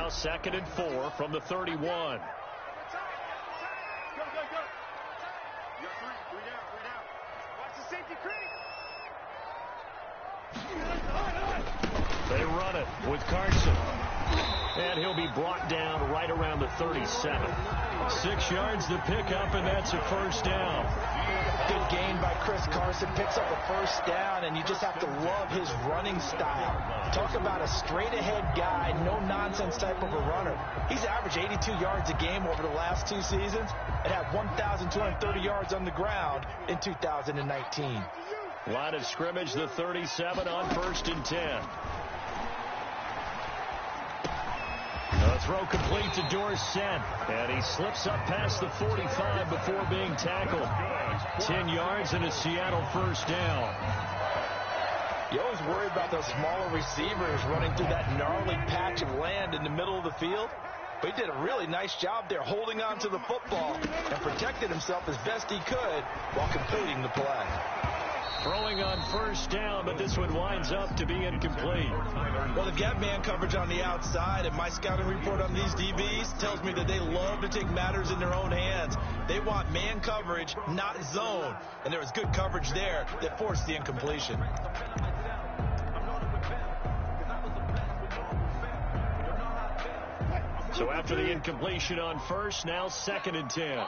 now 2nd and 4 from the 31. They run it with Carson. And he'll be brought down right around the 37. 6 yards to pick up, and that's a first down. Good gain by Chris Carson. Picks up a first down, and you just have to love his running style. Talk about a straight-ahead guy, no-nonsense type of a runner. He's averaged 82 yards a game over the last 2 seasons and had 1,230 yards on the ground in 2019. Line of scrimmage, the 37 on 1st and 10. The throw complete to Dorsett, and he slips up past the 45 before being tackled. 10 yards and a Seattle first down. You always worry about those smaller receivers running through that gnarly patch of land in the middle of the field. But he did a really nice job there holding on to the football and protected himself as best he could while completing the play. Throwing on first down, but this one winds up to be incomplete. Well, they've got man coverage on the outside, and my scouting report on these DBs tells me that they love to take matters in their own hands. They want man coverage, not zone. And there was good coverage there that forced the incompletion. So after the incompletion on first, now 2nd and 10.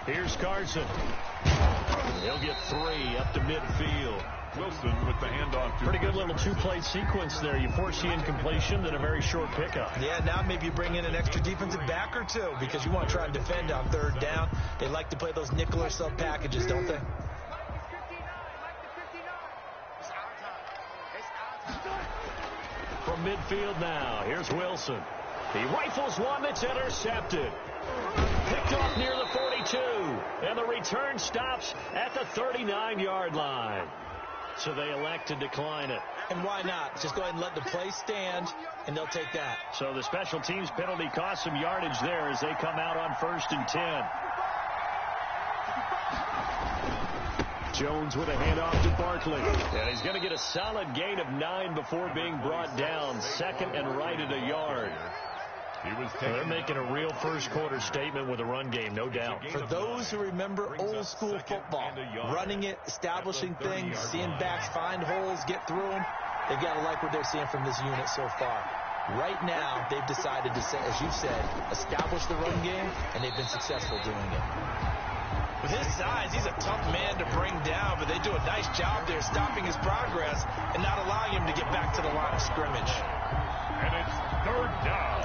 Here's Carson. He'll get 3 up to midfield. Wilson with the handoff. Pretty good little 2-play sequence there. You force the incompletion, then a very short pickup. Yeah, now maybe you bring in an extra defensive back or 2 because you want to try and defend on 3rd down. They like to play those nickel or sub packages, don't they? From midfield now, here's Wilson. He rifles one that's intercepted. Picked off near the 42. And the return stops at the 39-yard line. So they elect to decline it. And why not? Just go ahead and let the play stand, and they'll take that. So the special teams penalty costs some yardage there as they come out on 1st and 10. Jones with a handoff to Barkley. And he's going to get a solid gain of 9 before being brought down. 2nd and right at a yard. They're making a real first-quarter statement with a run game, no doubt. For those who remember old-school football, running it, establishing things, seeing backs find holes, get through them, they've got to like what they're seeing from this unit so far. Right now, they've decided to, as you said, establish the run game, and they've been successful doing it. With his size, he's a tough man to bring down, but they do a nice job there stopping his progress and not allowing him to get back to the line of scrimmage. And it's 3rd down.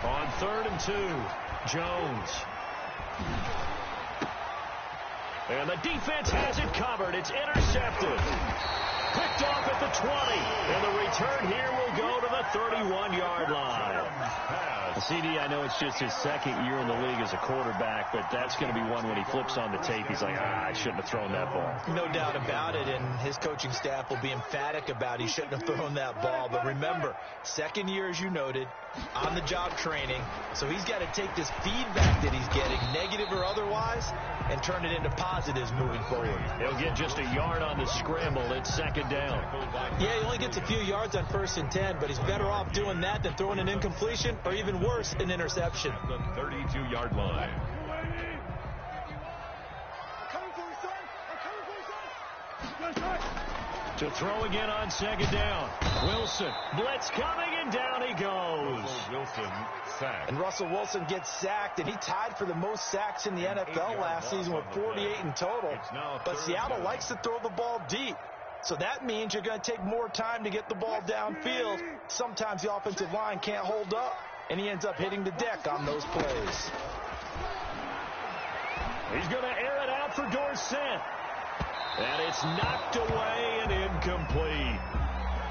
On 3rd and 2, Jones. And the defense has it covered. It's intercepted. Picked off at the 20. And the return here will go to the 31-yard line. CD, I know it's just his 2nd year in the league as a quarterback, but that's going to be one when he flips on the tape. He's like, I shouldn't have thrown that ball. No doubt about it, and his coaching staff will be emphatic about he shouldn't have thrown that ball. But remember, 2nd year, as you noted, on-the-job training, so he's got to take this feedback that he's getting, negative or otherwise, and turn it into positives moving forward. He'll get just a yard on the scramble. It's 2nd down. Yeah, he only gets a few yards on 1st and 10, but he's better off doing that than throwing an incompletion or even worse, an interception. The 32-yard line. To throw again on 2nd down. Wilson. Blitz coming, and down he goes. Wilson sacked. And Russell Wilson gets sacked, and he tied for the most sacks in the NFL last season with 48 in total. But Seattle likes to throw the ball deep. So that means you're going to take more time to get the ball downfield. Sometimes the offensive line can't hold up, and he ends up hitting the deck on those plays. He's going to air it out for Dorsett. And it's knocked away and incomplete.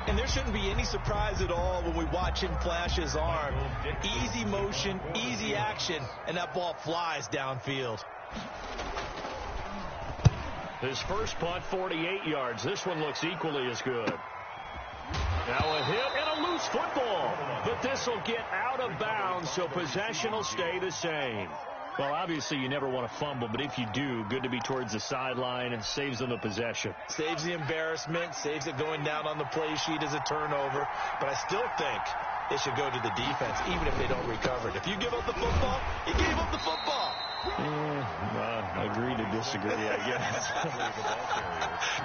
And there shouldn't be any surprise at all when we watch him flash his arm. Easy motion, easy action, and that ball flies downfield. His first punt, 48 yards. This one looks equally as good. Now a hit and a loose football. But this will get out of bounds, so possession will stay the same. Well, obviously you never want to fumble, but if you do, good to be towards the sideline and saves them the possession. Saves the embarrassment, saves it going down on the play sheet as a turnover. But I still think it should go to the defense, even if they don't recover it. If you give up the football, you gave up the football. Agree to disagree, I guess.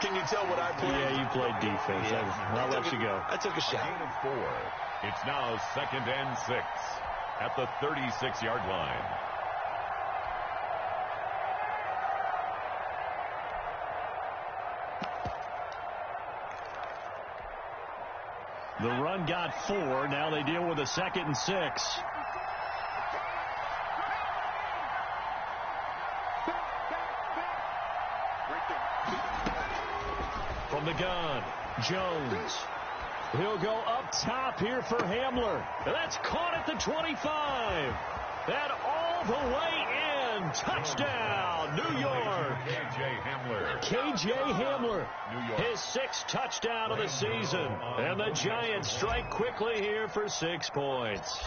Can you tell what I played? Yeah, you played defense. Yeah. I'll let you go. I took a shot. Gain of 4. It's now 2nd and 6 at the 36-yard line. The run got 4. Now they deal with a 2nd and 6. From the gun, Jones. He'll go up top here for Hamler. That's caught at the 25. And all the way in. Touchdown, New York. KJ Hamler. His 6th touchdown of the season. And the Giants strike quickly here for 6 points.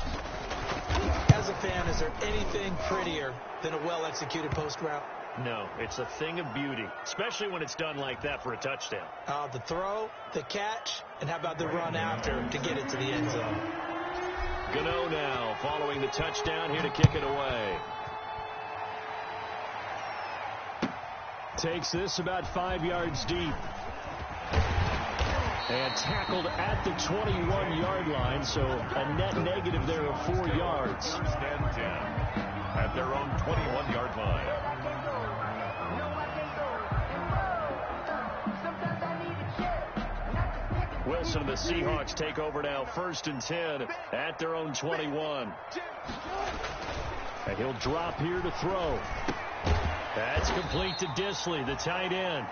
As a fan, is there anything prettier than a well-executed post route? No, it's a thing of beauty, especially when it's done like that for a touchdown. The throw, the catch, and how about the run after to get it to the end zone? Gano now following the touchdown here to kick it away. Takes this about 5 yards deep. And tackled at the 21-yard line, so a net negative there of 4 yards. 1st and 10 at their own 21-yard line. Wilson and the Seahawks take over now, 1st and 10 at their own 21. And he'll drop here to throw. That's complete to Disley, the tight end.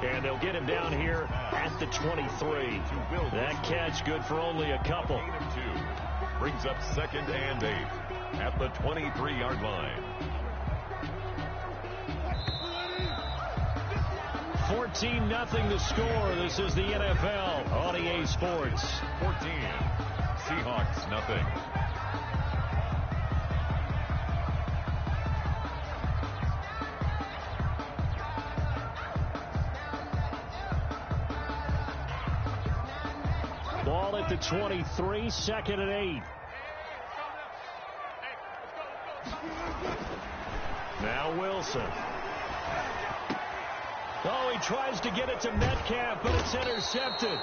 And they'll get him down here at the 23. That catch good for only a couple. Gain of 2 brings up 2nd and 8 at the 23-yard line. 14-0 the score. This is the NFL on EA Sports. 14. Seahawks, nothing. Ball at the 23, 2nd and 8. Now Wilson. Oh, he tries to get it to Metcalf, but it's intercepted.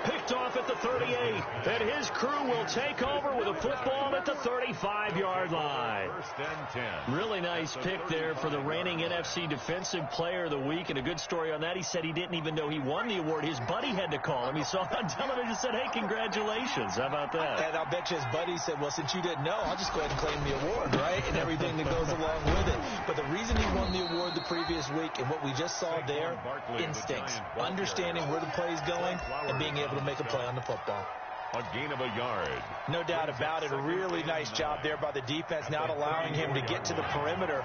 Picked off at the 38. And his crew will take over with a football at the 35-yard line. 1st and 10. Really nice pick there for the reigning NFC Defensive Player of the Week. And a good story on that. He said he didn't even know he won the award. His buddy had to call him. He saw it on television and said, hey, congratulations. How about that? And I'll bet you his buddy said, well, since you didn't know, I'll just go ahead and claim the award, right? And everything that goes along with it. But the reason he won the award the previous week and what we just saw there, instincts. Understanding where the play's going and being able to make a play on the football. A gain of a yard. No doubt about it. A really nice job there by the defense, not allowing him to get to the perimeter.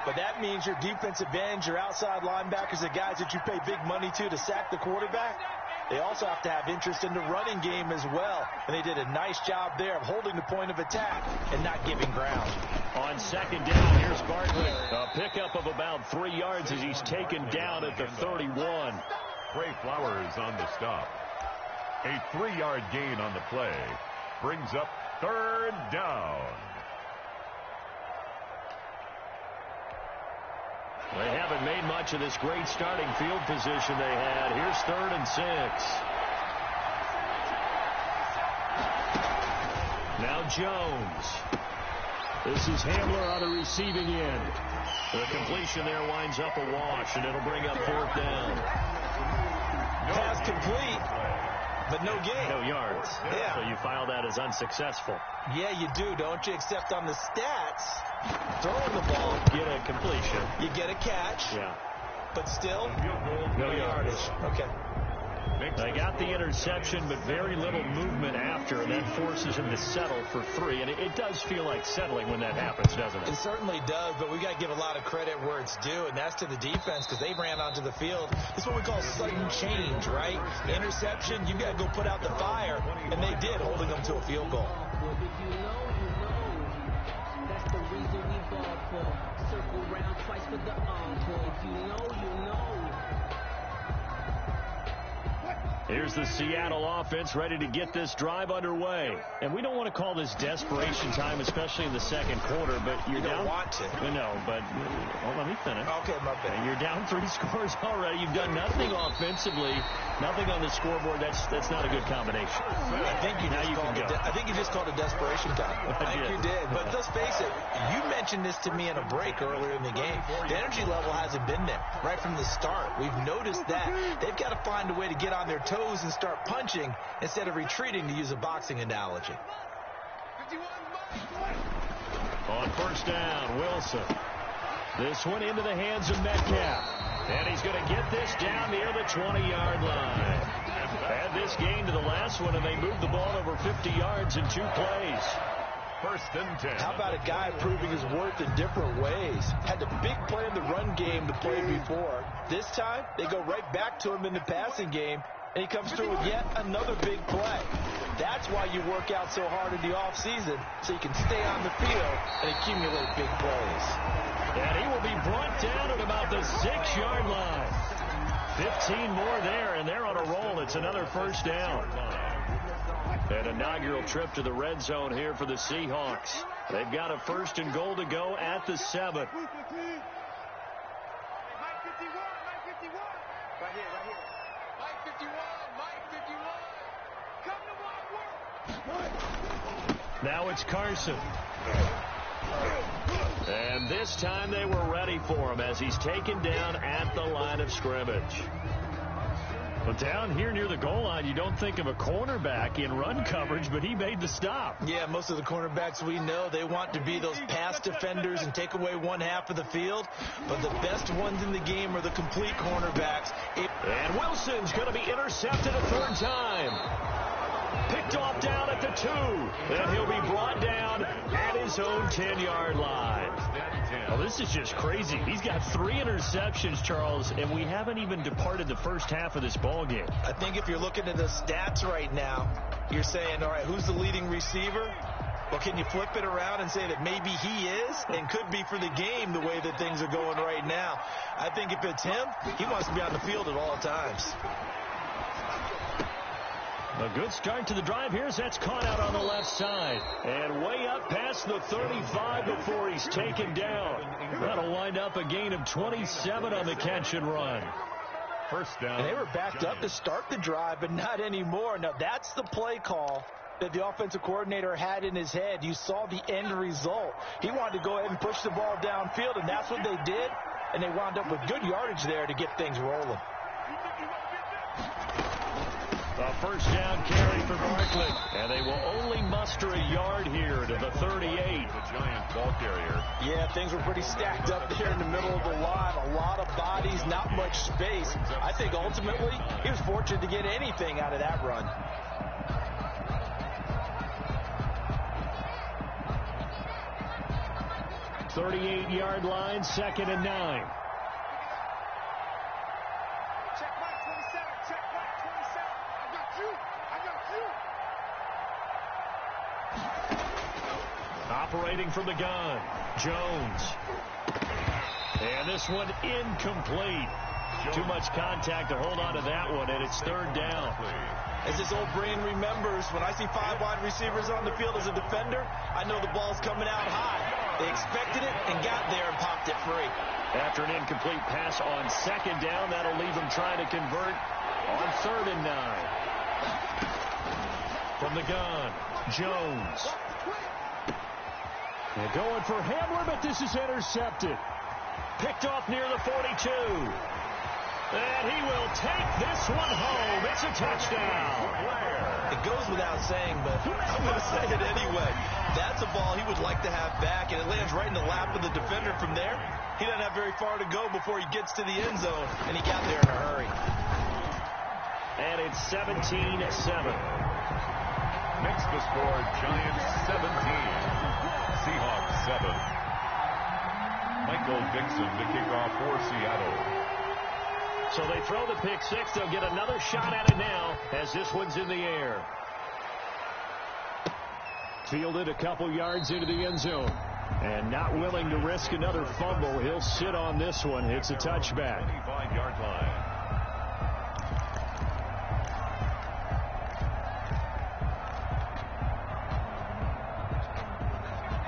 But that means your defensive ends, your outside linebackers, the guys that you pay big money to sack the quarterback, they also have to have interest in the running game as well. And they did a nice job there of holding the point of attack and not giving ground. On 2nd down, here's Barkley. A pickup of about 3 yards as he's taken down at the 31. Trey Flowers on the stop. A 3-yard gain on the play brings up 3rd down. They haven't made much of this great starting field position they had. Here's 3rd and 6. Now Jones. This is Hamler on the receiving end. The completion there winds up a wash, and it'll bring up 4th down. Pass complete, but no gain. No yards. Yeah. So you file that as unsuccessful. Yeah, you do, don't you? Except on the stats, throwing the ball, Get a completion. you get a catch, Yeah. but still, No yardage. Okay. They got the interception, but very little movement after, and that forces him to settle for 3. And it does feel like settling when that happens, doesn't it? It certainly does, but we got to give a lot of credit where it's due, and that's to the defense because they ran onto the field. It's what we call sudden change, right? Interception, you got to go put out the fire, and they did, holding them to a field goal. That's the reason we ball for. Circle round twice for the encore. If you know, you know. Here's the Seattle offense ready to get this drive underway. And we don't want to call this desperation time, especially in the second quarter, but you're down. You don't want to. No, but let me finish. Okay, my bad. And you're down 3 scores already. You've done nothing offensively, nothing on the scoreboard. That's not a good combination. I think you just called it desperation time. I think you did. But let's face it, you mentioned this to me in a break earlier in the game. The energy level hasn't been there right from the start. We've noticed that. They've got to find a way to get on their toes and start punching instead of retreating, to use a boxing analogy. On first down, Wilson. This one into the hands of Metcalf. And he's going to get this down near the 20-yard line. Add this gain to the last one, and they moved the ball over 50 yards in 2 plays. First and 10. How about a guy proving his worth in different ways? Had the big play in the run game the play before. This time, they go right back to him in the passing game, and he comes through with yet another big play. That's why you work out so hard in the offseason, so you can stay on the field and accumulate big plays. And he will be brought down at about the 6-yard line. 15 more there, and they're on a roll. It's another first down. An inaugural trip to the red zone here for the Seahawks. They've got a 1st and goal to go at the 7. Right here. Mike 51. Come to my world. Now it's Carson. And this time they were ready for him as he's taken down at the line of scrimmage. But down here near the goal line, you don't think of a cornerback in run coverage, but he made the stop. Yeah, most of the cornerbacks we know, they want to be those pass defenders and take away one half of the field. But the best ones in the game are the complete cornerbacks. And Wilson's going to be intercepted a 3rd time. Picked off down at the 2. And he'll be brought down at his own 10-yard line. Well, this is just crazy. He's got 3 interceptions, Charles, and we haven't even departed the first half of this ball game. I think if you're looking at the stats right now, you're saying, all right, who's the leading receiver? Well, can you flip it around and say that maybe he is and could be for the game the way that things are going right now? I think if it's him, he wants to be on the field at all times. A good start to the drive here as that's caught out on the left side. And way up past the 35 before he's taken down. That'll wind up a gain of 27 on the catch and run. First down. And they were backed up to start the drive, but not anymore. Now, that's the play call that the offensive coordinator had in his head. You saw the end result. He wanted to go ahead and push the ball downfield, and that's what they did. And they wound up with good yardage there to get things rolling. A first down carry for Barkley. And they will only muster a yard here to the 38. The giant ball carrier. Yeah, things were pretty stacked up there in the middle of the line. A lot of bodies, not much space. I think ultimately he was fortunate to get anything out of that run. $38-yard line, 2nd and 9. Operating from the gun, Jones. And this one incomplete. Too much contact to hold on to that one, and it's 3rd down. As this old brain remembers, when I see 5 wide receivers on the field as a defender, I know the ball's coming out high. They expected it and got there and popped it free. After an incomplete pass on 2nd down, that'll leave them trying to convert on 3rd and 9. From the gun, Jones. They're going for Hamler, but this is intercepted. Picked off near the 42. And he will take this one home. It's a touchdown. It goes without saying, but I'm going to say it anyway. That's a ball he would like to have back, and it lands right in the lap of the defender from there. He doesn't have very far to go before he gets to the end zone, and he got there in a hurry. and it's 17-7. Makes the score Giants 17, Seahawks 7. Michael Dixon to kick off for Seattle. So they throw the pick six. They'll get another shot at it now as this one's in the air. Fielded a couple yards into the end zone. And not willing to risk another fumble. He'll sit on this one. It's a touchback. 25-yard line.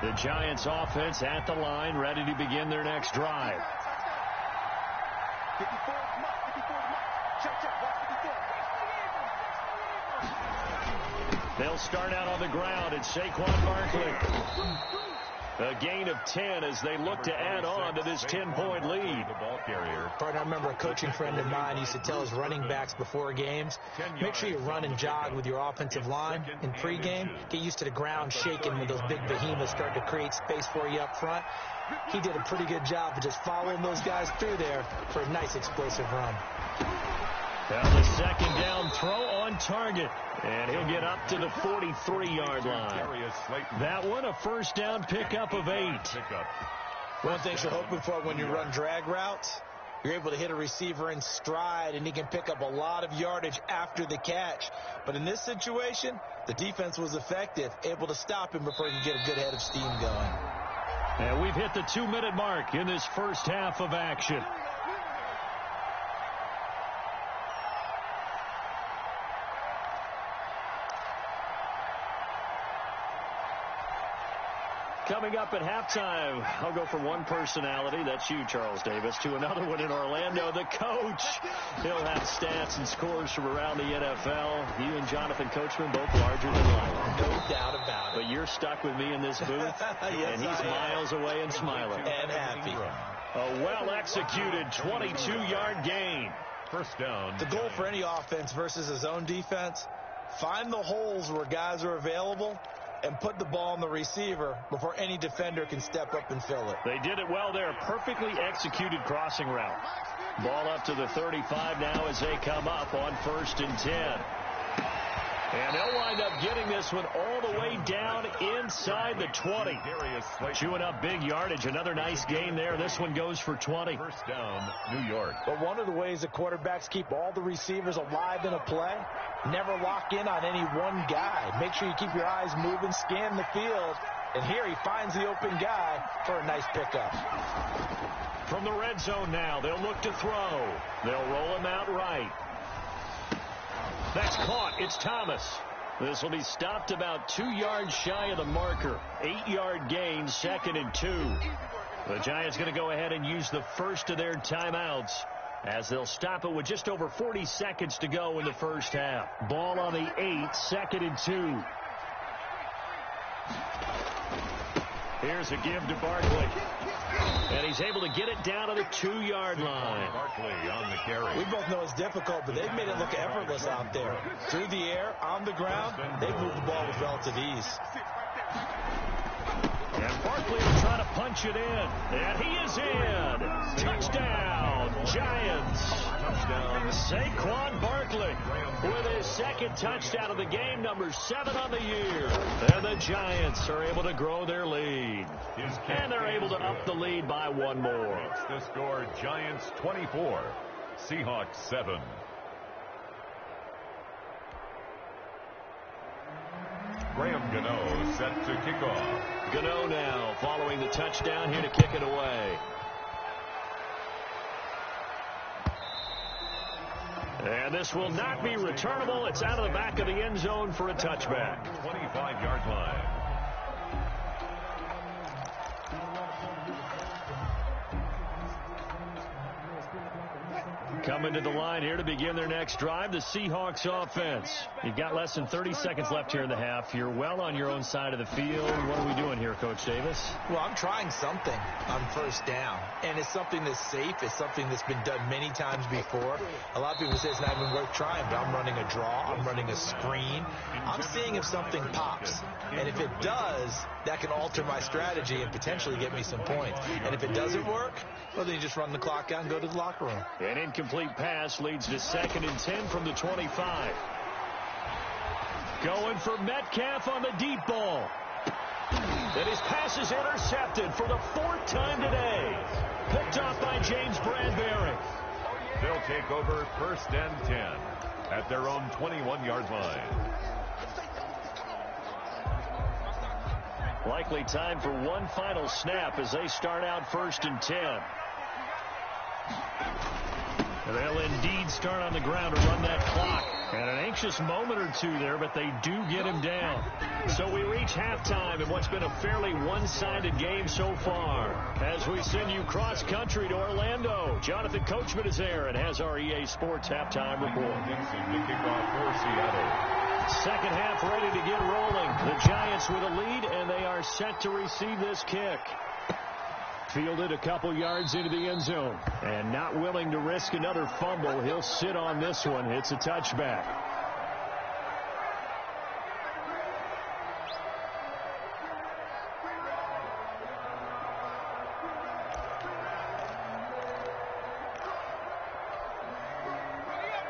The Giants offense at the line, ready to begin their next drive. They'll start out on the ground. It's Saquon Barkley. A gain of 10 as they look to add on to this 10-point lead. Partner, I remember a coaching friend of mine used to tell his running backs before games, make sure you run and jog with your offensive line in pregame. Get used to the ground shaking when those big behemoths start to create space for you up front. He did a pretty good job of just following those guys through there for a nice explosive run. Now the second down throw on target. And he'll get up to the 43-yard line. That one, a first down pickup of 8. One thing you're hoping for when you run drag routes, you're able to hit a receiver in stride, and he can pick up a lot of yardage after the catch. But in this situation, the defense was effective, able to stop him before he could get a good head of steam going. And we've hit the 2-minute mark in this first half of action. Coming up at halftime, I'll go from one personality, that's you, Charles Davis, to another one in Orlando, the coach. He'll have stats and scores from around the NFL. You and Jonathan Coachman, both larger than life. No doubt about it. But you're stuck with me in this booth, yes, and he's miles away and smiling. And happy. A well-executed 22-yard gain. First down. The goal for any offense versus his own defense, find the holes where guys are available and put the ball on the receiver before any defender can step up and fill it. They did it well there. Perfectly executed crossing route. Ball up to the 35 now as they come up on 1st and 10. And they'll wind up getting this one all the way down inside the 20. Chewing up big yardage. Another nice gain there. This one goes for 20. First down, New York. But one of the ways that quarterbacks keep all the receivers alive in a play, never lock in on any one guy. Make sure you keep your eyes moving, scan the field. And here he finds the open guy for a nice pickup. From the red zone now, they'll look to throw. They'll roll him out right. That's caught. It's Thomas. This will be stopped about 2 yards shy of the marker. 8-yard gain, 2nd and 2. The Giants going to go ahead and use the first of their timeouts as they'll stop it with just over 40 seconds to go in the first half. Ball on the 8, 2nd and 2. Here's a give to Barkley. And he's able to get it down to the 2-yard line. Barkley on the carry. We both know it's difficult, but they've made it look effortless out there. Through the air, on the ground, they've moved the ball with relative ease. And Barkley will try to punch it in. And he is in. Touchdown, Giants. Touchdown, Saquon Barkley with his second touchdown of the game, number 7 on the year. And the Giants are able to grow their lead. And they're able to up the lead by 1 more. It's the score, Giants 24, Seahawks 7. Graham Gano set to kick off. Gano now following the touchdown here to kick it away. And this will not be returnable. It's out of the back of the end zone for a touchback. 25-yard line. Coming to the line here to begin their next drive, the Seahawks offense. You've got less than 30 seconds left here in the half. You're well on your own side of the field. What are we doing here, Coach Davis? Well, I'm trying something on first down, and it's something that's safe. It's something that's been done many times before. A lot of people say it's not even worth trying, but I'm running a draw. I'm running a screen. I'm seeing if something pops, and if it does, that can alter my strategy and potentially get me some points. And if it doesn't work, well, then you just run the clock out and go to the locker room. And incomplete incomplete pass leads to 2nd and 10 from the 25. Going for Metcalf on the deep ball. And his pass is intercepted for the 4th time today. Picked off by James Bradbury. They'll take over 1st and 10 at their own 21-yard line. Likely time for one final snap as they start out 1st and 10. And they'll indeed start on the ground to run that clock. And an anxious moment or two there, but they do get him down. So we reach halftime in what's been a fairly one-sided game so far. As we send you cross-country to Orlando, Jonathan Coachman is there and has our EA Sports halftime report. The kickoff for Seattle. Second half ready to get rolling. The Giants with a lead, and they are set to receive this kick. Fielded a couple yards into the end zone. And not willing to risk another fumble. He'll sit on this one. It's a touchback.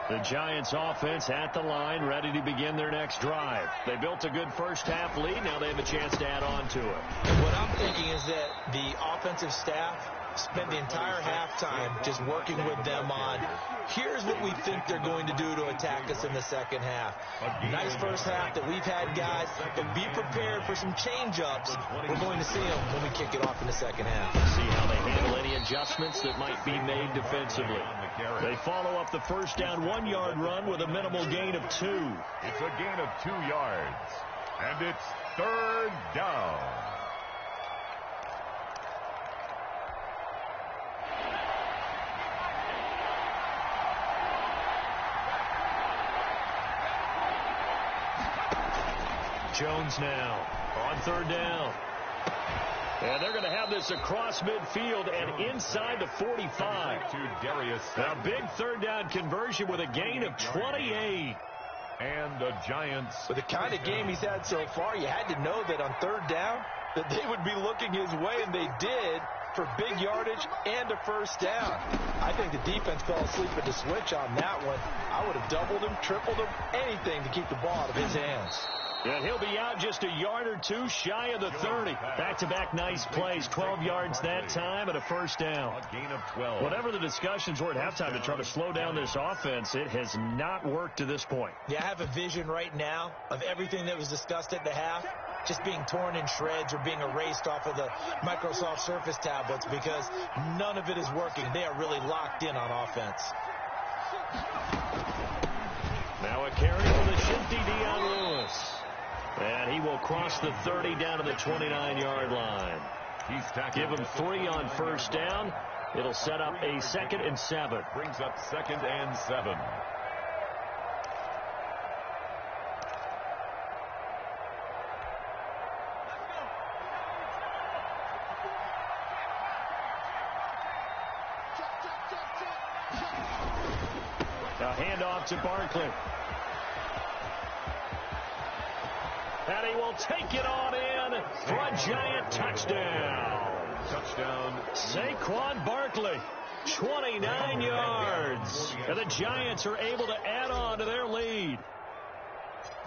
The Giants offense at the line, ready to begin their next drive. They built a good first half lead. Now they have a chance to add on to it. What I'm thinking is that the offensive staff spent the entire halftime just working with them on, here's what we think they're going to do to attack us in the second half. Nice first half that we've had, guys, but be prepared for some change-ups. We're going to see them when we kick it off in the second half. See how they handle any adjustments that might be made defensively. They follow up the first down 1-yard run with a minimal gain of 2. It's a gain of 2 yards, and it's 3rd down. Jones now on 3rd down. And they're going to have this across midfield and inside the 45. To Darius. A big 3rd down conversion with a gain of 28. And the Giants. With the kind of game he's had so far, you had to know that on 3rd down that they would be looking his way, and they did, for big yardage and a first down. I think the defense fell asleep at the switch on that one. I would have doubled him, tripled him, anything to keep the ball out of his hands. And he'll be out just a yard or two shy of the 30. Back-to-back nice plays, 12 yards that time and a first down. A gain of 12. Whatever the discussions were at halftime to try to slow down this offense, it has not worked to this point. Yeah, I have a vision right now of everything that was discussed at the half just being torn in shreds or being erased off of the Microsoft Surface tablets because none of it is working. They are really locked in on offense. Now a carry for the shifty Dion Lewis. And he will cross the 30 down to the 29-yard line. Give him 3 on first down. It'll set up a 2nd and 7. Brings up 2nd and 7. Now handoff to Barkley. And he will take it on in for a Giant touchdown. Touchdown. Saquon Barkley, 29 yards. And the Giants are able to add on to their lead.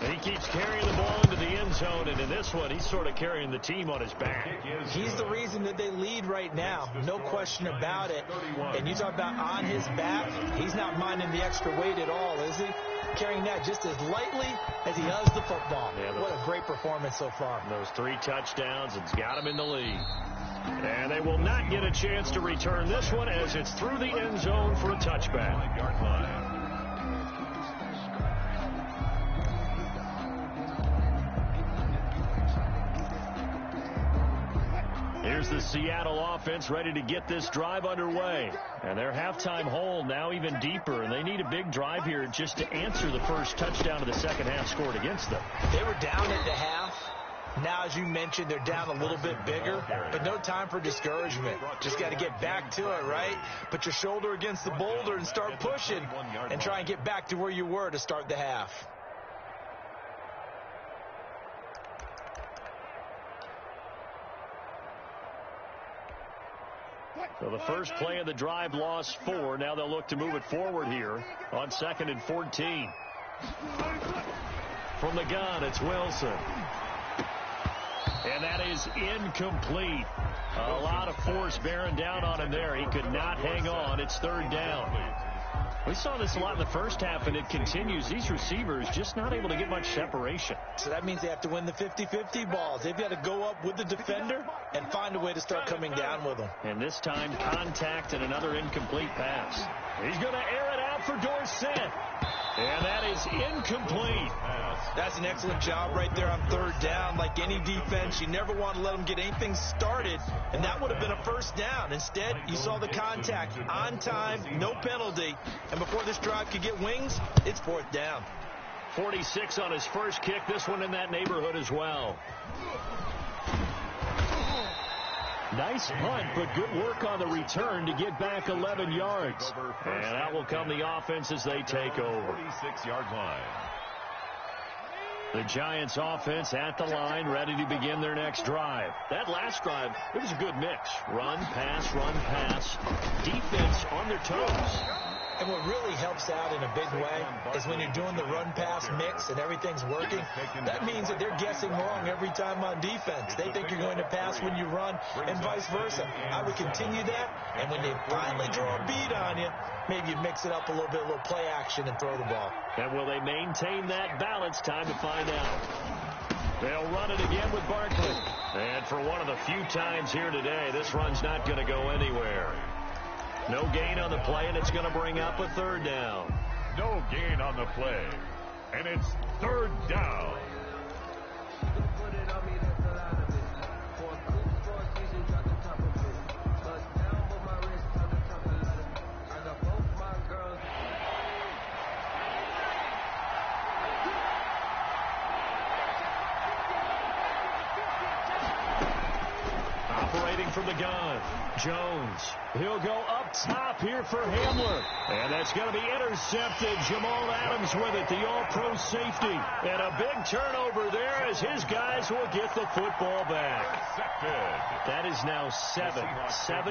And he keeps carrying the ball into the end zone, and in this one, he's sort of carrying the team on his back. He's the reason that they lead right now, no question about it. And you talk about on his back, he's not minding the extra weight at all, is he? Carrying that just as lightly as he does the football. Yeah, what a great performance so far. Those 3 touchdowns, it's got him in the lead. And they will not get a chance to return this one as it's through the end zone for a touchback. Yard line. Here's the Seattle offense ready to get this drive underway. And their halftime hole now even deeper, and they need a big drive here just to answer the first touchdown of the second half scored against them. They were down at the half. Now, as you mentioned, they're down a little bit bigger, but no time for discouragement. Just got to get back to it, right? Put your shoulder against the boulder and start pushing and try and get back to where you were to start the half. So the first play of the drive lost 4. Now they'll look to move it forward here on 2nd and 14. From the gun, it's Wilson. And that is incomplete. A lot of force bearing down on him there. He could not hang on. It's 3rd down. We saw this a lot in the first half, and it continues. These receivers just not able to get much separation. So that means they have to win the 50-50 balls. They've got to go up with the defender and find a way to start coming down with them. And this time, contact and another incomplete pass. He's going to air it out for Dorsett. And that is incomplete. That's an excellent job right there on 3rd down. Like any defense, you never want to let them get anything started, and that would have been a 1st down. Instead, you saw the contact on time, no penalty, and before this drive could get wings, it's 4th down. 46 on his first kick. This one in that neighborhood as well. Nice punt, but good work on the return to get back 11 yards. And that will come the offense as they take over. 46-yard line. The Giants offense at the line, ready to begin their next drive. That last drive, it was a good mix. Run, pass, defense on their toes. And what really helps out in a big way is when you're doing the run-pass mix and everything's working, that means that they're guessing wrong every time on defense. They think you're going to pass when you run and vice versa. I would continue that, and when they finally draw a bead on you, maybe you mix it up a little bit, a little play action, and throw the ball. And will they maintain that balance? Time to find out. They'll run it again with Barkley. And for one of the few times here today, this run's not going to go anywhere. No gain on the play, and it's going to bring up a 3rd down. No gain on the play, and it's 3rd down. Operating from the gun, Jones. He'll go up top here for Hamler. And that's going to be intercepted. Jamal Adams with it, the all-pro safety. And a big turnover there as his guys will get the football back. That is now 7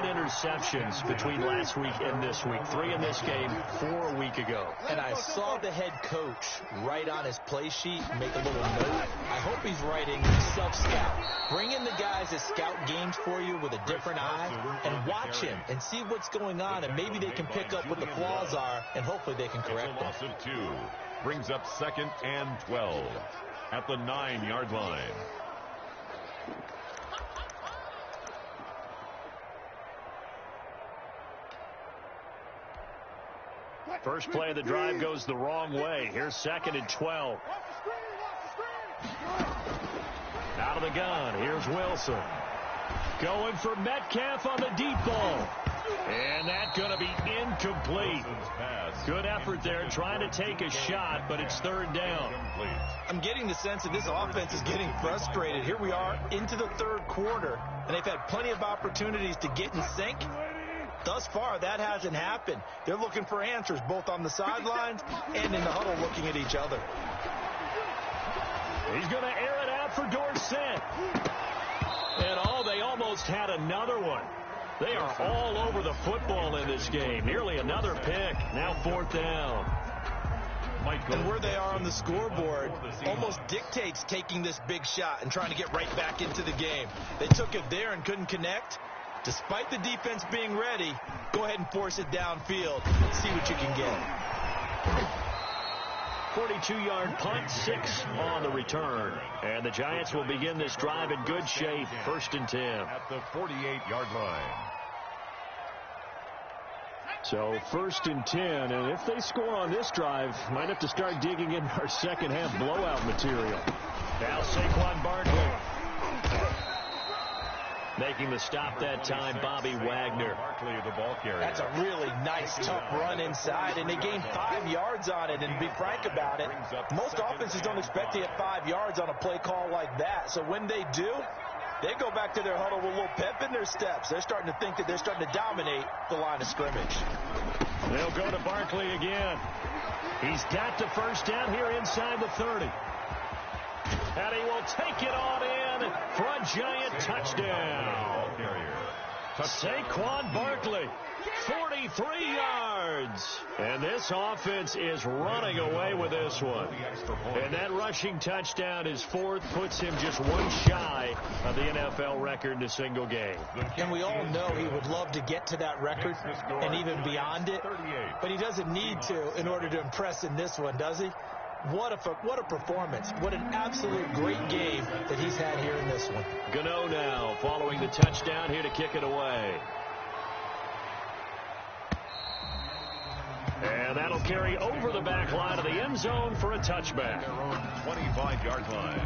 interceptions between last week and this week. 3 in this game, 4 a week ago. And I saw the head coach write on his play sheet, make a little note. I hope he's writing self-scout. Bring in the guys that scout games for you with a different eye and watch him and see what's going on, and maybe they can pick up what the flaws are, and hopefully they can correct them. Loss of 2 brings up 2nd and 12 at the 9-yard line. First play of the drive goes the wrong way. Here's 2nd and 12. Out of the gun. Here's Wilson. Going for Metcalf on the deep ball. And that's going to be incomplete. Good effort there trying to take a shot, but it's 3rd down. I'm getting the sense that this offense is getting frustrated. Here we are into the 3rd quarter, and they've had plenty of opportunities to get in sync. Thus far, that hasn't happened. They're looking for answers both on the sidelines and in the huddle looking at each other. He's going to air it out for Dorsett. And they almost had another one. They are all over the football in this game. Nearly another pick. Now 4th down. And where they are on the scoreboard almost dictates taking this big shot and trying to get right back into the game. They took it there and couldn't connect. Despite the defense being ready, go ahead and force it downfield. See what you can get. 42-yard punt, 6 on the return. And the Giants will begin this drive in good shape. 1st and 10. At the 48-yard line. So 1st and 10, and if they score on this drive, might have to start digging in our second half blowout material. Now Saquon Barkley. Making the stop that time, Bobby Wagner. Barkley, the ball carrier. That's a really nice, tough run inside, and they gained 5 yards on it. And to be frank about it, most offenses don't expect to get 5 yards on a play call like that. So when they do, they go back to their huddle with a little pep in their steps. They're starting to think that they're starting to dominate the line of scrimmage. They'll go to Barkley again. He's got the 1st down here inside the 30. And he will take it on in for a Giant touchdown. Saquon Barkley, 43 yards. And this offense is running away with this one. And that rushing touchdown, his fourth, puts him just one shy of the NFL record in a single game. And we all know he would love to get to that record and even beyond it. But he doesn't need to in order to impress in this one, does he? What a performance. What an absolute great game that he's had here in this one. Gano now following the touchdown here to kick it away. And that'll carry over the back line of the end zone for a touchback. 25-yard line.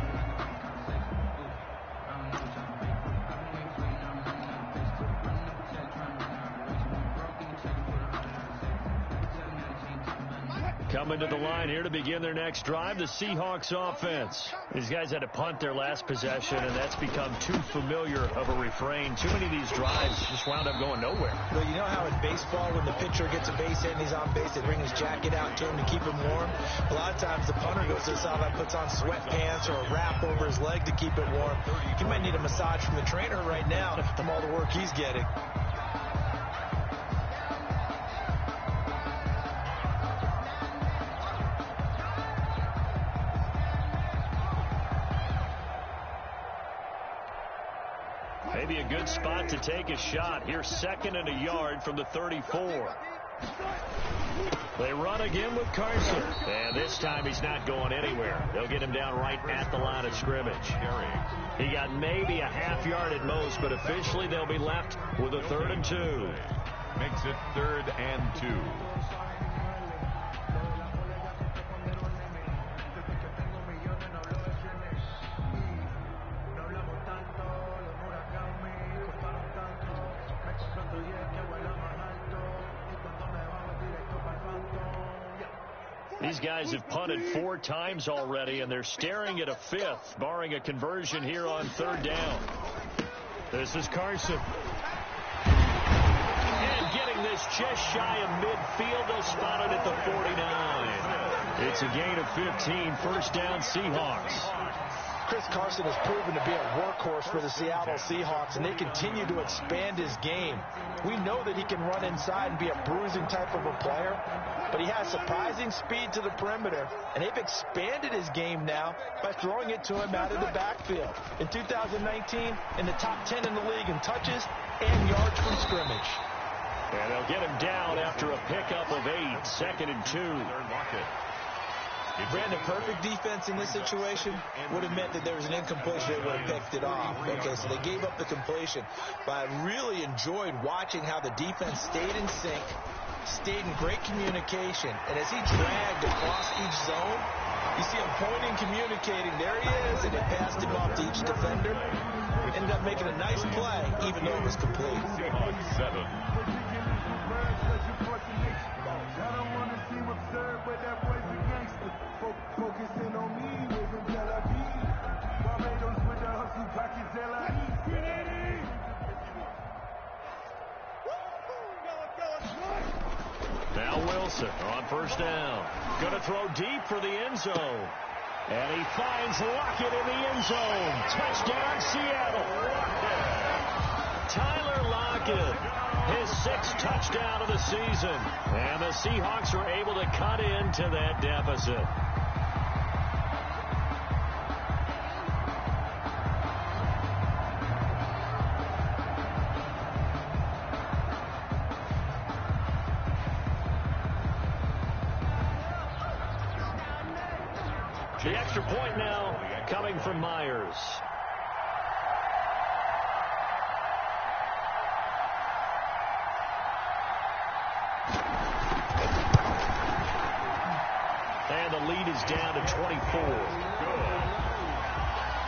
Coming to the line here to begin their next drive, the Seahawks offense. These guys had to punt their last possession, and that's become too familiar of a refrain. Too many of these drives just wound up going nowhere. Well, you know how in baseball, when the pitcher gets a base hit and he's on base, they bring his jacket out to him to keep him warm? A lot of times the punter goes to the sideline, puts on sweatpants or a wrap over his leg to keep it warm. He might need a massage from the trainer right now from all the work he's getting. Maybe a good spot to take a shot. Here's 2nd and a yard from the 34. They run again with Carson. And this time he's not going anywhere. They'll get him down right at the line of scrimmage. He got maybe a half yard at most, but officially they'll be left with a 3rd and 2. Makes it 3rd and 2. These guys have punted 4 times already, and they're staring at a 5th, barring a conversion here on 3rd down. This is Carson. And getting this just shy of midfield, they'll spot it at the 49. It's a gain of 15, 1st down Seahawks. Chris Carson has proven to be a workhorse for the Seattle Seahawks, and they continue to expand his game. We know that he can run inside and be a bruising type of a player, but he has surprising speed to the perimeter, and they've expanded his game now by throwing it to him out of the backfield. In 2019, in the top 10 in the league in touches and yards from scrimmage. And they'll get him down after a pickup of 8, 2nd and 2. Brandon, perfect defense in this situation would have meant that there was an incompletion. They would have picked it off. Okay, so they gave up the completion. But I really enjoyed watching how the defense stayed in sync, stayed in great communication. And as he dragged across each zone, you see him pointing, communicating. There he is, and it passed him off to each defender. Ended up making a nice play, even though it was complete. Seahawks 7. Focusing on me, living Tel Aviv. Barbados with the hustle, pockets Tel Aviv. Now Wilson on 1st down. Going to throw deep for the end zone. And he finds Lockett in the end zone. Touchdown, Seattle. Tyler Lockett, his 6th touchdown of the season. And the Seahawks are able to cut into that deficit. The extra point now coming from Myers. And the lead is down to 24. Good.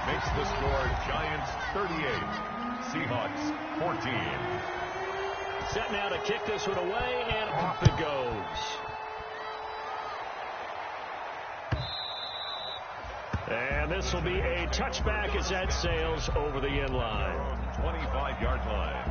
Makes the score Giants 38, Seahawks 14. Set now to kick this one away, and off it goes. And this will be a touchback as that sails over the end line. 25-yard line.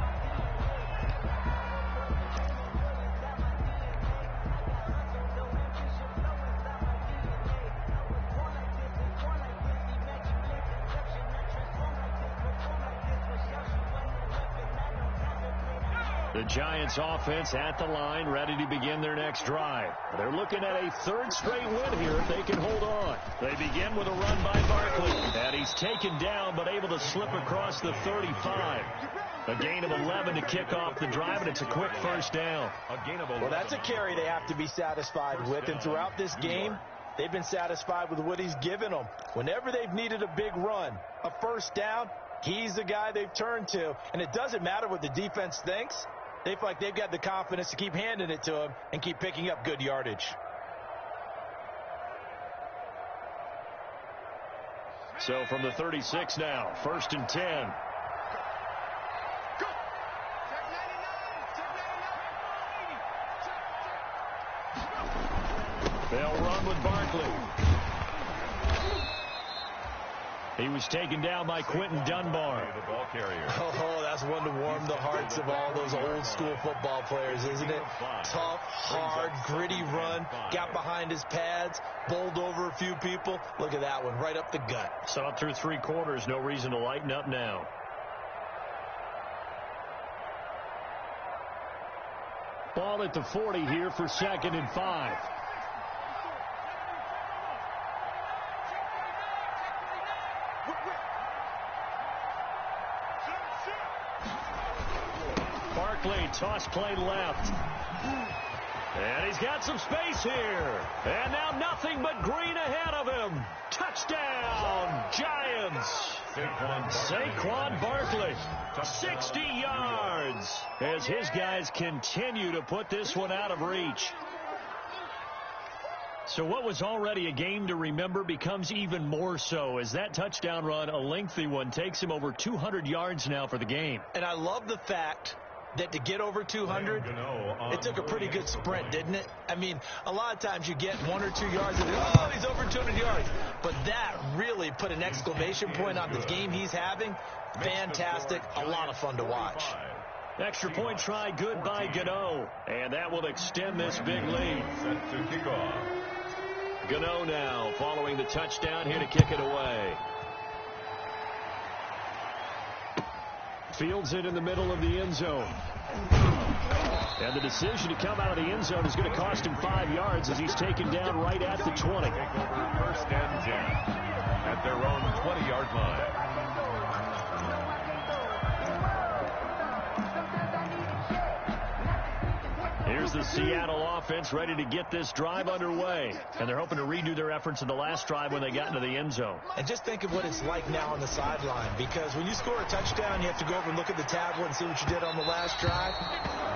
The Giants offense at the line, ready to begin their next drive. They're looking at a third straight win here if they can hold on. They begin with a run by Barkley. And he's taken down but able to slip across the 35. A gain of 11 to kick off the drive, and it's a quick first down. Well, that's a carry they have to be satisfied with, and throughout this game, they've been satisfied with what he's given them. Whenever they've needed a big run, a first down, he's the guy they've turned to. And it doesn't matter what the defense thinks. They feel like they've got the confidence to keep handing it to him and keep picking up good yardage. So from the 36 now, 1st and 10. They'll run with Barkley. He was taken down by Quentin Dunbar. The ball carrier. Oh, that's one to warm the hearts of all those old school football players, isn't it? Tough, hard, gritty run. Got behind his pads, bowled over a few people. Look at that one, right up the gut. Saw it through 3 quarters. No reason to lighten up now. Ball at the 40 here for 2nd and 5. Barkley, toss play left. And he's got some space here. And now nothing but green ahead of him. Touchdown, Giants. Saquon Barkley, 60 yards, as his guys continue to put this one out of reach. So what was already a game to remember becomes even more so as that touchdown run, a lengthy one, takes him over 200 yards now for the game. And I love the fact that to get over 200, it took a pretty good sprint, didn't it? I mean, a lot of times you get 1 or 2 yards and, oh, he's over 200 yards. But that really put an exclamation point on the game he's having. Fantastic. A lot of fun to watch. Extra point try good by Gano. And that will extend this big lead. Set to kick off. Gano now following the touchdown here to kick it away. Fields it in the middle of the end zone. And the decision to come out of the end zone is going to cost him 5 yards as he's taken down right at the 20. Take over 1st and 10 at their own 20-yard line. Here's the Seattle offense ready to get this drive underway. And they're hoping to redo their efforts in the last drive when they got into the end zone. And just think of what it's like now on the sideline, because when you score a touchdown, you have to go over and look at the tablet and see what you did on the last drive.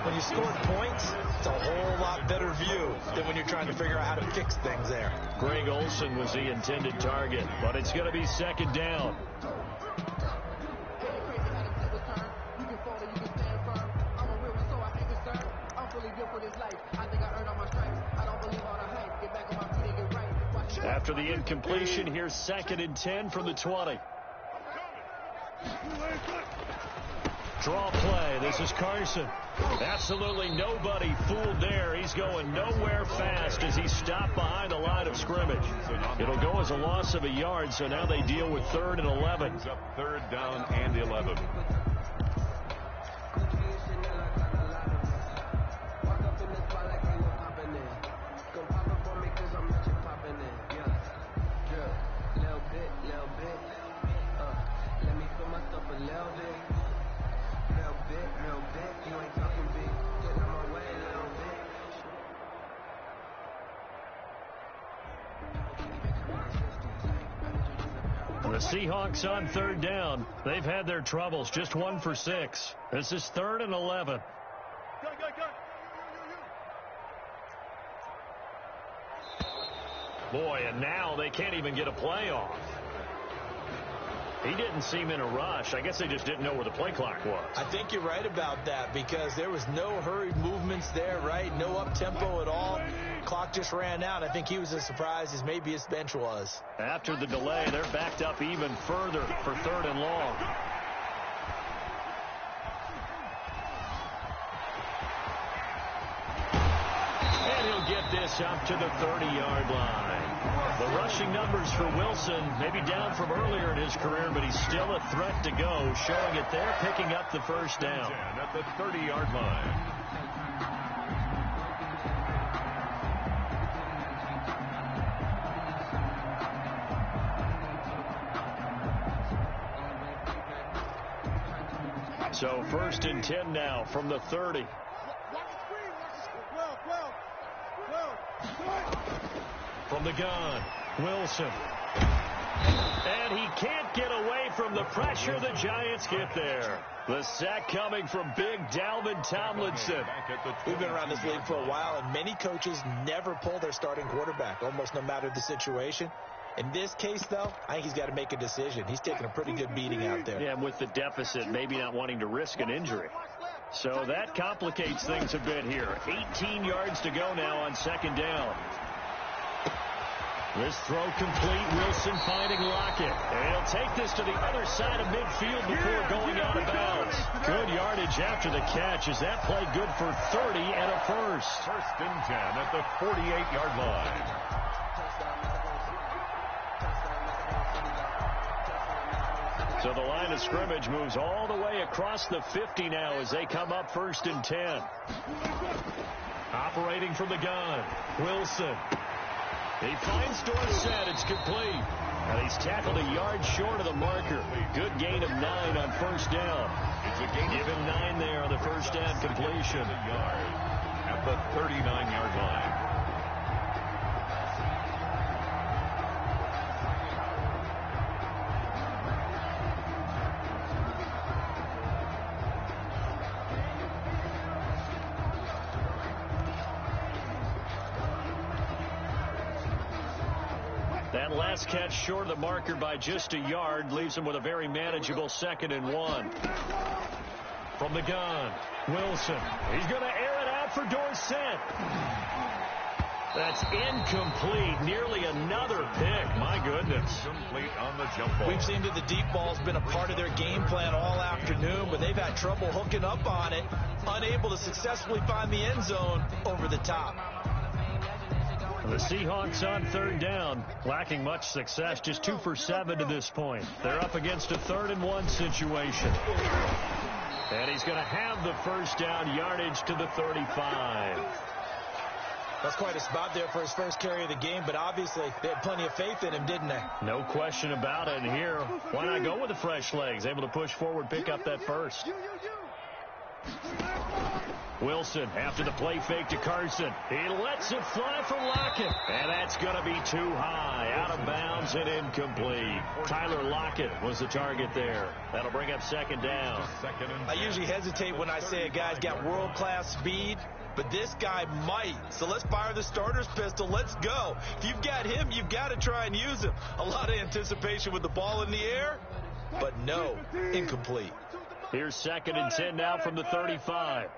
When you scored points, it's a whole lot better view than when you're trying to figure out how to fix things there. Greg Olsen was the intended target, but it's going to be 2nd down. After the incompletion, here's 2nd and 10 from the 20. Draw play. This is Carson. Absolutely nobody fooled there. He's going nowhere fast as he's stopped behind the line of scrimmage. It'll go as a loss of a yard, so now they deal with 3rd and 11. Up 3rd down and 11. The Seahawks on 3rd down. They've had their troubles. Just 1 for 6. This is 3rd and 11. Boy, and now they can't even get a play off. He didn't seem in a rush. I guess they just didn't know where the play clock was. I think you're right about that, because there was no hurried movements there, right? No up-tempo at all. Clock just ran out. I think he was as surprised as maybe his bench was. After the delay, they're backed up even further for 3rd and long. And he'll get this this up to the 30-yard line. The rushing numbers for Wilson maybe down from earlier in his career, but he's still a threat to go, showing it there, picking up the first down. At the 30-yard line. So 1st and 10 now from the 30. From the gun, Wilson. And he can't get away from the pressure the Giants get there. The sack coming from big Dalvin Tomlinson. We've been around this league for a while, and many coaches never pull their starting quarterback, almost no matter the situation. In this case, though, I think he's got to make a decision. He's taking a pretty good beating out there. Yeah, and with the deficit, maybe not wanting to risk an injury. So that complicates things a bit here. 18 yards to go now on 2nd down. This throw complete. Wilson finding Lockett. And he'll take this to the other side of midfield before going out of bounds. Good yardage after the catch. Is that play good for 30 and a first? 1st and 10 at the 48-yard line. So the line of scrimmage moves all the way across the 50 now as they come up 1st and 10. Operating from the gun, Wilson. He finds Dorsett. It's complete. And he's tackled a yard short of the marker. Good gain of 9 on 1st down. It's a gain. Give him 9 there on the 1st down completion. At the 39-yard line. That last catch short of the marker by just a yard leaves him with a very manageable 2nd and 1. From the gun, Wilson. He's going to air it out for Dorsett. That's incomplete. Nearly another pick. My goodness. Complete on the jump ball. We've seen that the deep ball's been a part of their game plan all afternoon, but they've had trouble hooking up on it, unable to successfully find the end zone over the top. The Seahawks on 3rd down, lacking much success, just 2 for 7 to this point. They're up against a 3rd and 1 situation. And he's going to have the 1st down, yardage to the 35. That's quite a spot there for his first carry of the game, but obviously they had plenty of faith in him, didn't they? No question about it. And here, why not go with the fresh legs? Able to push forward, pick up that first. Wilson after the play fake to Carson. He lets it fly for Lockett. And that's going to be too high. Out of bounds and incomplete. Tyler Lockett was the target there. That'll bring up 2nd down. I usually hesitate when I say a guy's got world-class speed, but this guy might. So let's fire the starter's pistol. Let's go. If you've got him, you've got to try and use him. A lot of anticipation with the ball in the air, but no, incomplete. Here's 2nd and 10 now from the 35.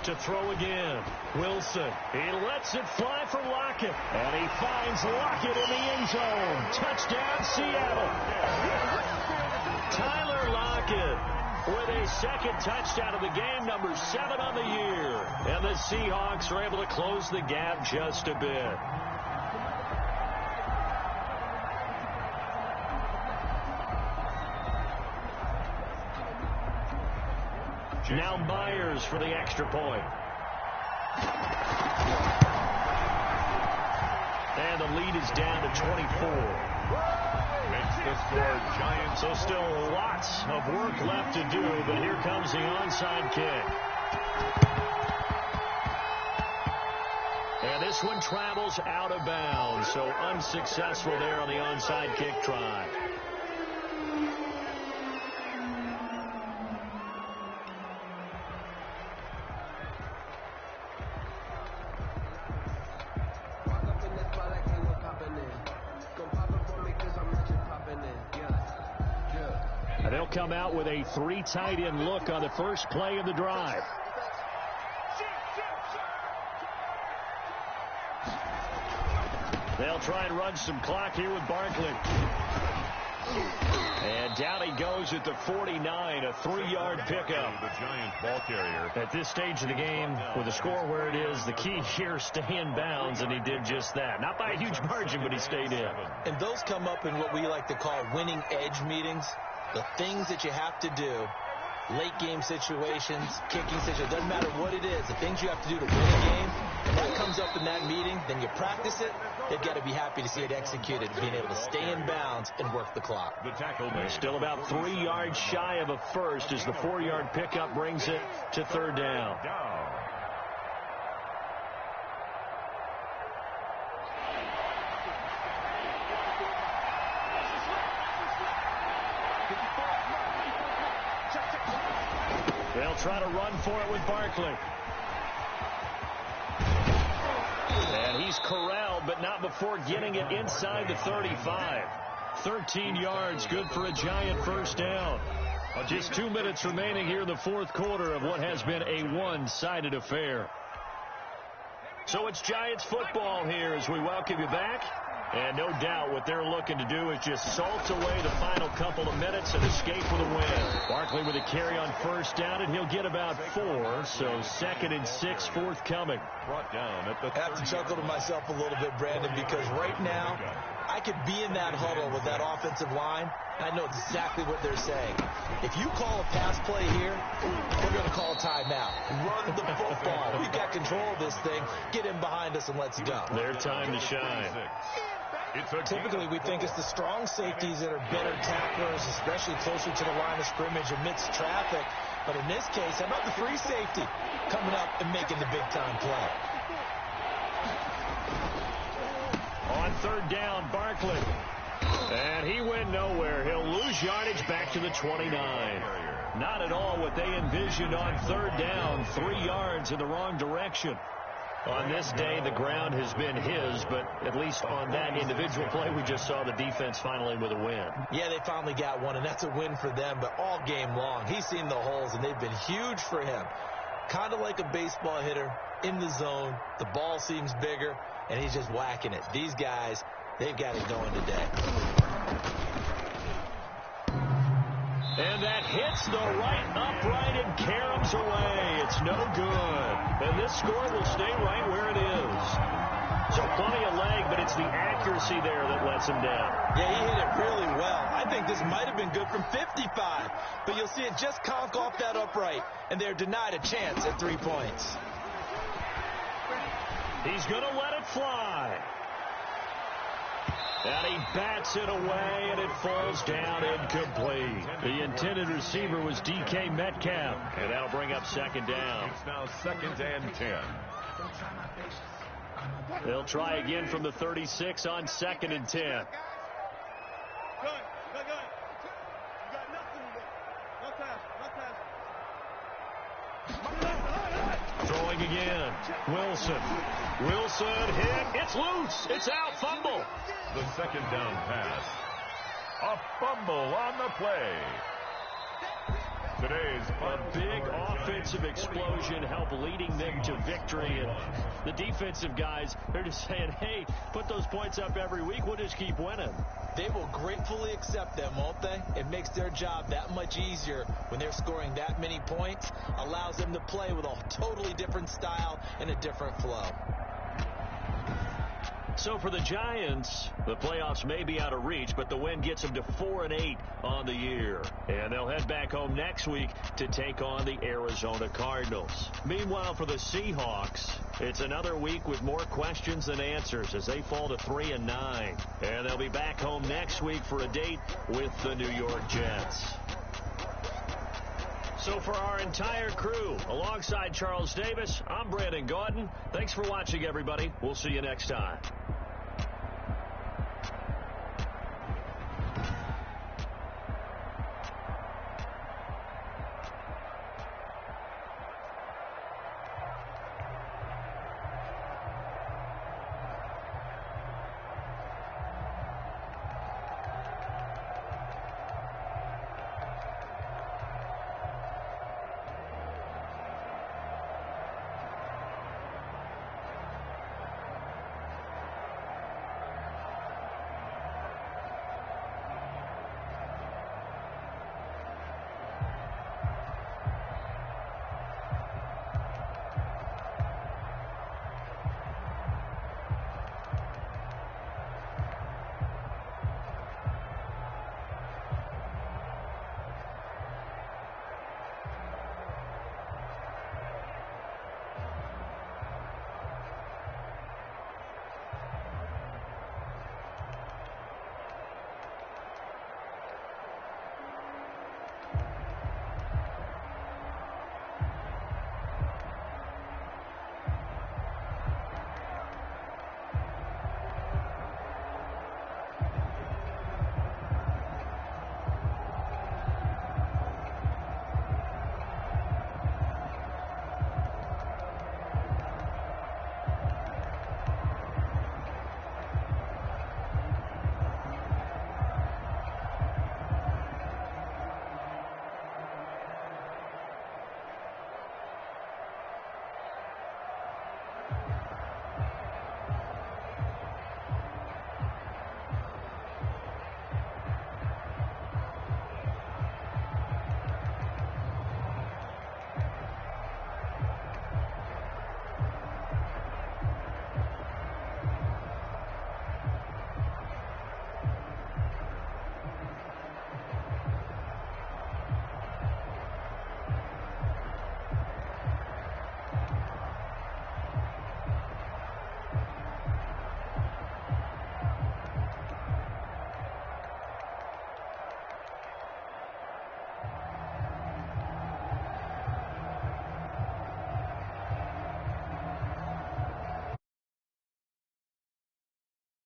To throw again. Wilson. He lets it fly for Lockett. And he finds Lockett in the end zone. Touchdown, Seattle. Tyler Lockett with a 2nd touchdown of the game, number 7 on the year. And the Seahawks are able to close the gap just a bit. Now Myers for the extra point. And the lead is down to 24. Makes the score Giants. So still lots of work left to do, but here comes the onside kick. And this one travels out of bounds, so unsuccessful there on the onside kick try. They'll come out with a 3 tight end look on the first play of the drive. They'll try and run some clock here with Barkley. And down he goes at the 49, a 3-yard pickup. The Giants ball carrier. At this stage of the game, with the score where it is, the key here, stay in bounds, and he did just that. Not by a huge margin, but he stayed in. And those come up in what we like to call winning edge meetings. The things that you have to do, late game situations, kicking situations, doesn't matter what it is, the things you have to do to win a game, and that comes up in that meeting, then you practice it. They've got to be happy to see it executed, being able to stay in bounds and work the clock. The tackle They're still about 3 yards shy of a first as the 4-yard pickup brings it to third down. They'll try to run for it with Barkley. And he's corralled, but not before getting it inside the 35. 13 yards, good for a Giant first down. Just 2 minutes remaining here in the fourth quarter of what has been a one-sided affair. So it's Giants football here as we welcome you back. And no doubt what they're looking to do is just salt away the final couple of minutes and escape with a win. Barkley with a carry on first down, and he'll get about 4. So 2nd and 6 forthcoming. Brought down at the I have to chuckle to myself a little bit, Brandon, because right now I could be in that huddle with that offensive line. I know exactly what they're saying. If you call a pass play here, we're going to call a timeout. Run the football. We've got control of this thing. Get in behind us and let's go. Their time to shine. Typically, we think it's the strong safeties that are better tacklers, especially closer to the line of scrimmage amidst traffic. But in this case, how about the free safety coming up and making the big-time play? On third down, Barkley. And he went nowhere. He'll lose yardage back to the 29. Not at all what they envisioned on third down. 3 yards in the wrong direction. On this day, the ground has been his, but at least on that individual play, we just saw the defense finally with a win. Yeah, they finally got one, and that's a win for them, but all game long, he's seen the holes, and they've been huge for him. Kind of like a baseball hitter in the zone. The ball seems bigger, and he's just whacking it. These guys, they've got it going today. And that hits the right upright and caroms away. It's no good. And this score will stay right where it is. So plenty of leg, but it's the accuracy there that lets him down. Yeah, he hit it really well. I think this might have been good from 55. But you'll see it just conk off that upright, and they're denied a chance at 3 points. He's going to let it fly. And he bats it away, and it falls down incomplete. The intended receiver was D.K. Metcalf, and that'll bring up second down. It's now 2nd and 10. They'll try again from the 36 on 2nd and 10. Throwing again. Wilson hit. It's loose. It's out. Fumble. The 2nd down pass. A fumble on the play. Today's A big offensive explosion helped leading them to victory. And the defensive guys, they're just saying, hey, put those points up every week. We'll just keep winning. They will gratefully accept them, won't they? It makes their job that much easier when they're scoring that many points. Allows them to play with a totally different style and a different flow. So for the Giants, the playoffs may be out of reach, but the win gets them to 4-8 on the year. And they'll head back home next week to take on the Arizona Cardinals. Meanwhile, for the Seahawks, it's another week with more questions than answers as they fall to 3-9. And they'll be back home next week for a date with the New York Jets. So for our entire crew, alongside Charles Davis, I'm Brandon Gaudin. Thanks for watching, everybody. We'll see you next time.